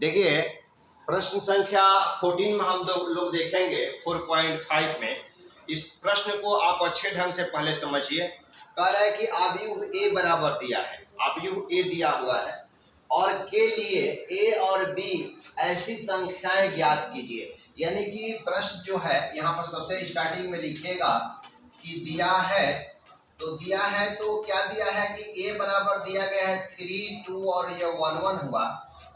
देखिए प्रश्न संख्या 14 में हम लोग देखेंगे 4.5 में। इस प्रश्न को आप अच्छे ढंग से पहले समझिए। कह रहा है कि आव्यूह ए बराबर दिया है, आव्यूह ए दिया हुआ है और के लिए ए और बी ऐसी संख्याएं ज्ञात कीजिए। यानी कि प्रश्न जो है यहाँ पर सबसे स्टार्टिंग में लिखेगा कि दिया है, तो दिया है तो क्या दिया है कि a बराबर दिया गया है 3, 2 और ये 1, 1 हुआ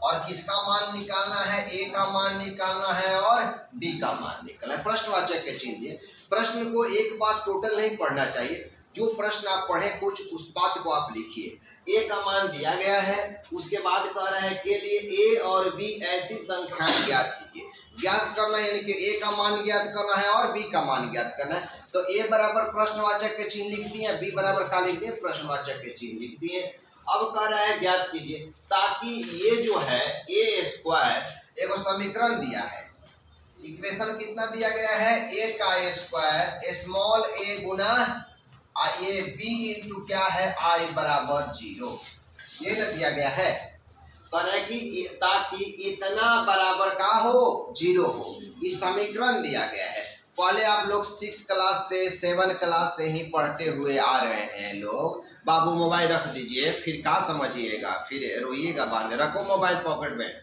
और किसका मान निकालना है, a का मान निकालना है और b का मान निकालना है। प्रश्नवाचक के चिन्ह। प्रश्न को एक बार टोटल नहीं पढ़ना चाहिए, जो प्रश्न आप पढ़े कुछ उस बात को आप लिखिए। a का मान दिया गया है, उसके बाद कह रहा है के लिए a और b ऐसी संख्याएं ज्ञात कीजिए। ज्ञात करना यानी कि a का मान ज्ञात करना है और b का मान ज्ञात करना है। तो a बराबर प्रश्नवाचक के चिन्ह लिख दिए, b बराबर का लिख दिए, प्रश्नवाचक के चिन्ह लिख दिए। अब कह रहा है ज्ञात कीजिए, ताकि ये जो है ए स्क्वायर एक समीकरण दिया है, इक्वेशन कितना दिया गया है, a का स्क्वायर स्मॉल a गुना ए बी इंटू क्या है i बराबर 0, ये न दिया गया है। कह रहा है कि ताकि इतना बराबर का हो 0 हो, इस समीकरण दिया गया है। पहले आप लोग 6 क्लास से 7 क्लास से ही पढ़ते हुए आ रहे हैं लोग। बाबू मोबाइल रख दीजिए, फिर क्या समझिएगा, फिर रोइएगा बाद में। रखो मोबाइल पॉकेट में,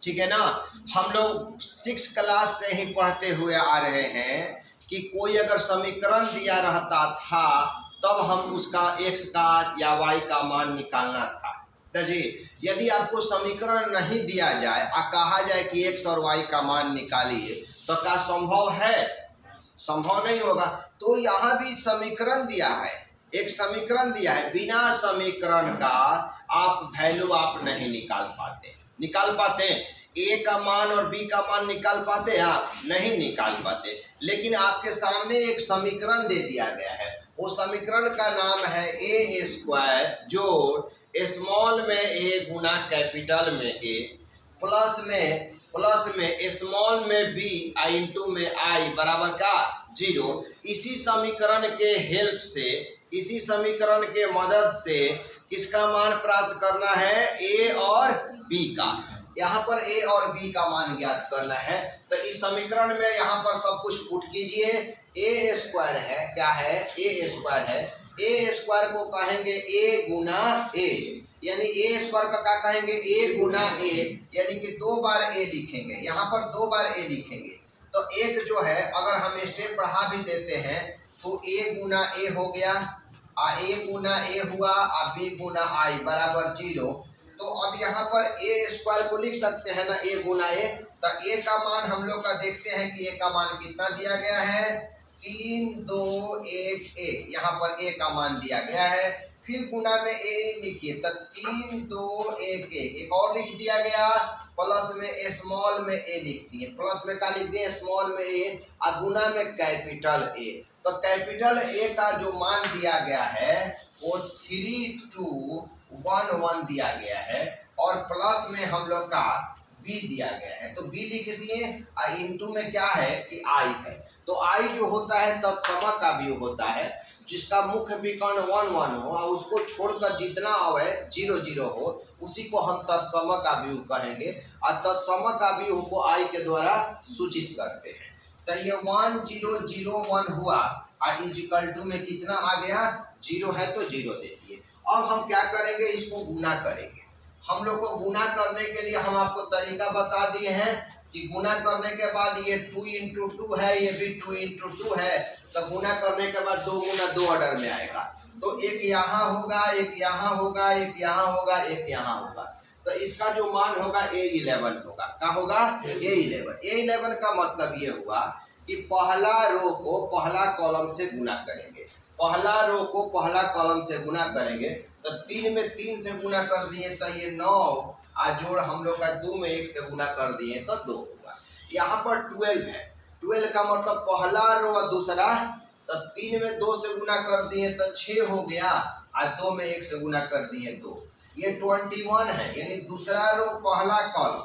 ठीक है ना। हम लोग 6 क्लास से ही पढ़ते हुए आ रहे हैं कि कोई अगर समीकरण दिया रहता था तब हम उसका x का या y का मान निकालना था। जी, यदि आपको समीकरण नहीं दिया जाए और कहा जाए कि x और y का मान निकालिए तो क्या संभव है? संभव नहीं होगा। तो यहाँ भी समीकरण दिया है, एक समीकरण दिया है, बिना समीकरण का आप वैल्यू आप नहीं निकाल पाते। ए का मान और बी का मान निकाल पाते, आप नहीं निकाल पाते। लेकिन आपके सामने एक समीकरण दे दिया गया है, वो समीकरण का नाम है ए स्क्वायर जोड़ स्मॉल में ए गुना कैपिटल में ए प्लस में स्मॉल में बी इंटू में आई बराबर का 0। इसी समीकरण के हेल्प से, इसी समीकरण के मदद से किसका मान प्राप्त करना है, ए और बी का। यहाँ पर ए और बी का मान ज्ञात करना है। तो इस समीकरण में यहाँ पर सब कुछ पुट कीजिए। ए स्क्वायर है, क्या है, ए स्क्वायर है। ए स्क्वायर को कहेंगे ए गुना ए, यानी ए स्क्वायर का क्या कहेंगे, ए गुना ए, यानी कि 2 बार ए लिखेंगे, यहाँ पर 2 बार ए लिखेंगे। तो एक जो है अगर हम स्टेप बढ़ा भी देते हैं तो ए गुना ए हो गया, ए गुना ए हुआ, बी गुना आई बराबर 0। तो अब यहाँ पर ए स्क्वायर को लिख सकते हैं ना, ए गुना ए। तो ए का मान हम लोग का देखते हैं कि ए का मान कितना दिया गया है, 3, 2, 1, 1। यहाँ पर ए का मान दिया गया है, फिर गुना में ए लिखिए तो 3, 2, 1, 1। एक और लिख दिया गया, प्लस में स्मॉल में ए लिख दिए, प्लस में क्या लिख दिए, स्मॉल में ए और गुना में कैपिटल ए। तो कैपिटल ए का जो मान दिया गया है वो 3, 2, 1, 1 दिया गया है और प्लस में हम लोग का b दिया गया है। तो b लिख दिए और इंटू में क्या है कि i है। तो i जो होता है तत्समक आव्यूह होता है, जिसका मुख्य विकर्ण 1, 1 हो और उसको छोड़कर जितना आवे 0, 0 हो, उसी को हम तत्समक आव्यूह कहेंगे और तत्समक आव्यूह को i के द्वारा सूचित करते हैं। तो ये 1, 0, 0, 1 हुआ और इक्वल टू में कितना आ गया, 0 है तो 0 दे दिए। अब हम क्या करेंगे, इसको गुना करेंगे। हम लोग को गुना करने के लिए हम आपको तरीका बता दिए हैं कि गुना करने के बाद ये 2 इंटू 2 है, ये भी 2 इंटू 2 है। तो गुना करने के बाद 2 गुना 2 ऑर्डर में आएगा। तो एक यहाँ होगा, एक यहाँ होगा, एक यहाँ होगा, एक यहाँ होगा। तो इसका जो मान होगा A11 होगा। क्या होगा, A11। A11 का मतलब ये हुआ कि पहला रो को पहला कॉलम से गुना करेंगे, पहला रो को पहला कॉलम से गुना करेंगे। तो 3 में 3 से गुना कर दिए तो ये 9 जोड़ हम लोग का 2 में 1 से गुना कर दिए तो 2 होगा। यहाँ पर 12 है, 12 का मतलब पहला रो और दूसरा। तो 3 में 2 से गुना कर दिए तो 6 हो गया और 2 में 1 से गुना कर दिए 2। ये 21 है, यानी दूसरा रो पहला कॉलम,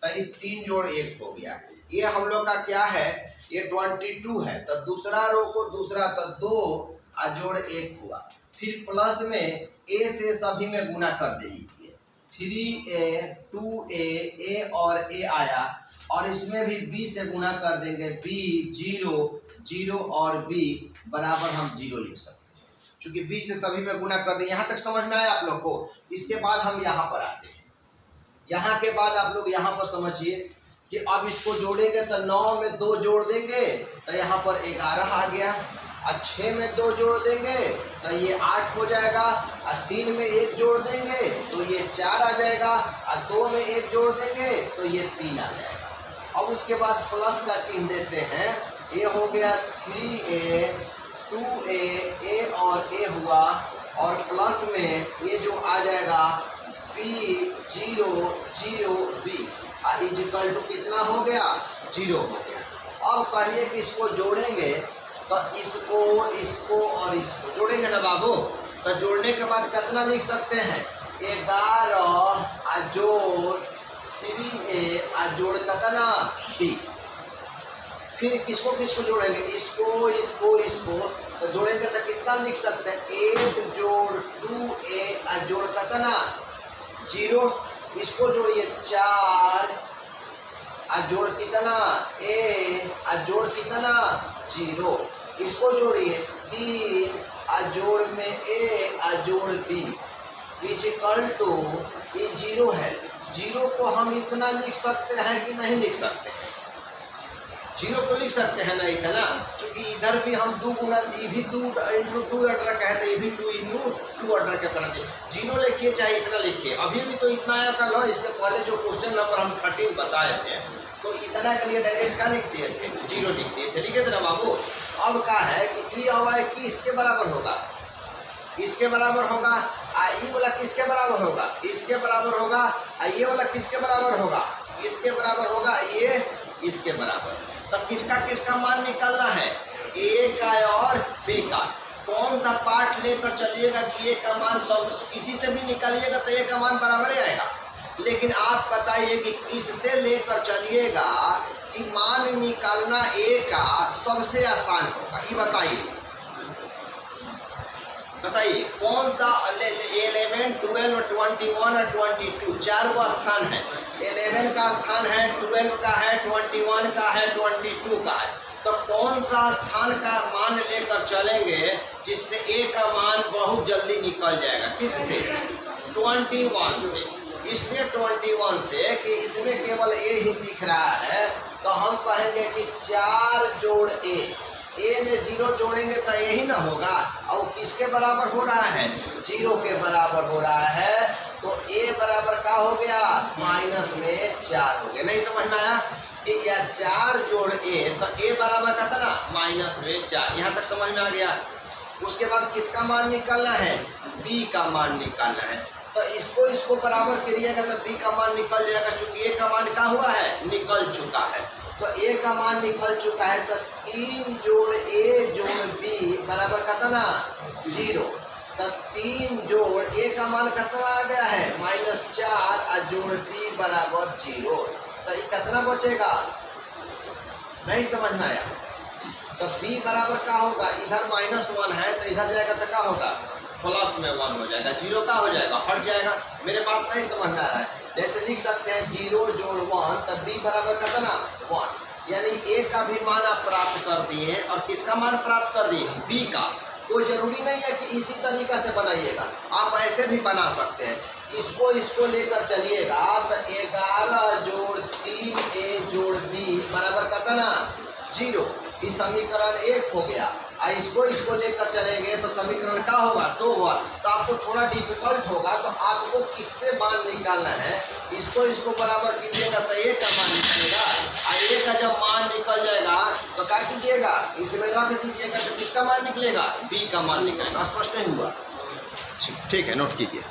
तो ये 3 जोड़ 1 हो गया। ये हम लोग का क्या है, ये 22 है। तो दूसरा रो को दूसरा तो 2 जोड़ 1 हुआ। फिर प्लस में ए से सभी में गुना कर दीजिए, 3a 2a a और a आया, और इसमें भी b से गुना कर देंगे, b 0 0 और b बराबर हम 0 लिख सकते हैं, क्योंकि b से सभी में गुना कर देंगे। यहाँ तक समझ में आया आप लोग को। इसके बाद हम यहाँ पर आते हैं। यहाँ के बाद आप लोग यहाँ पर समझिए कि अब इसको जोड़ेंगे तो 9 में 2 जोड़ देंगे तो यहाँ पर 11 आ गया, और 6 में 2 जोड़ देंगे तो ये 8 हो जाएगा, और 3 में 1 जोड़ देंगे तो ये 4 आ जाएगा, और 2 में 1 जोड़ देंगे तो ये 3 आ जाएगा। अब उसके बाद प्लस का चिन्ह देते हैं। ये हो गया 3a 2a a और a हुआ, और प्लस में ये जो आ जाएगा b 0 0 b इजिकल टू कितना हो गया, 0 हो गया। अब कहिए कि इसको जोड़ेंगे तो इसको और इसको जोड़ेंगे ना बाबू, तो जोड़ने के बाद कितना लिख सकते हैं, 11 जोड़ 3a जोड़ कितना b। फिर किसको किसको जोड़ेंगे, इसको तो जोड़ेंगे तो कितना लिख सकते हैं, 8 जोड़ 2a जोड़ कितना 0। इसको जोड़िए 4 जोड़ कितना a जोड़ कितना 0। इसको जोड़िए 3 जोड़ में a जोड़ b इजिकल टू ये 0 है। 0 को हम इतना लिख सकते हैं कि नहीं लिख सकते हैं, 0 को लिख सकते हैं ना इतना, क्योंकि इधर भी हम 2 गुना, ये भी 2 इंटू 2 ऑर्डर का है तो ये भी 2 इंटू 2 ऑर्डर का करना चाहिए। 0 लिखिए चाहे इतना लिखिए, अभी भी तो इतना आया था ना, इसके पहले जो क्वेश्चन नंबर हम 13 बताए थे तो इतना के लिए डायरेक्ट क्या लिख दिए थे, 0 लिख दिए थे, लिखे थे ना बाबू। अब क्या है कि ई और आई की इसके बराबर होगा, इसके बराबर होगा, ई वाला किसके बराबर होगा, इसके बराबर होगा, ये वाला किसके बराबर होगा, इसके बराबर होगा, ये इसके बराबर। तो किसका किसका मान निकालना है, ए का और बी का। कौन सा पार्ट लेकर चलिएगा कि ए का मान सब किसी से भी निकालिएगा तो ए का मान बराबर ही आएगा, लेकिन आप बताइए कि किससे लेकर चलिएगा कि मान निकालना ए का सबसे आसान होगा, ये बताइए कौन सा 11 12 21 और 22 4 को स्थान है, 11 का स्थान है, 12 का है, 21 का है, 22 का है। तो कौन सा स्थान का मान लेकर चलेंगे जिससे ए का मान बहुत जल्दी निकल जाएगा, किससे, 21 से। इसमें 21 से कि इसमें केवल ए ही दिख रहा है, तो हम कहेंगे कि 4 जोड़ ए में 0 जोड़ेंगे तो यही ना होगा, और किसके बराबर हो रहा है, 0 के बराबर हो रहा है। तो a बराबर का हो गया माइनस में 4 हो गया। नहीं समझ में आया कि या 4 जोड़ a, तो a बराबर कितना माइनस में 4, यहाँ तक समझ में आ गया। उसके बाद किसका मान निकालना है, b का मान निकालना है। तो इसको बराबर करिएगा तो b का मान निकल जाएगा, चूंकि a का मान क्या हुआ है, निकल चुका है। तो a का मान निकल चुका है, तो 3 जोड़ a जोड़ b बराबर कितना 0। तो 3 जोड़ a का मान कितना आ गया है -4 और जोड़ b बराबर 0। तो ये कितना बचेगा, नहीं समझ में आया। तो b बराबर क्या होगा, इधर -1 है तो इधर जाएगा तो क्या होगा, प्लस में 1 हो जाएगा, 0 का हो जाएगा, हट जाएगा। मेरे बात नहीं समझ में आ रहा है। जैसे लिख सकते हैं 0 जोड़ 1 तब b बराबर कितना 1, यानी a का भी मान आप प्राप्त कर दिए और किसका मान प्राप्त कर दिए, b का। कोई जरूरी नहीं है कि इसी तरीका से बनाइएगा, आप ऐसे भी बना सकते हैं। इसको लेकर चलिएगा तो 11 जोड़ 3a जोड़ b बराबर कितना 0, ये समीकरण 1 हो गया। इसको लेकर चलेंगे तो समीकरण क्या होगा 2 हुआ। तो आपको थोड़ा डिफिकल्ट होगा, तो आपको किससे मान निकालना है, इसको बराबर कीजिएगा तो a का मान निकलेगा, और a का जब मान निकल जाएगा तो क्या कीजिएगा, इसमें रख दीजिएगा तो किसका मान निकलेगा, b का मान निकलेगा। स्पष्ट नहीं हुआ, ठीक है, नोट कीजिए।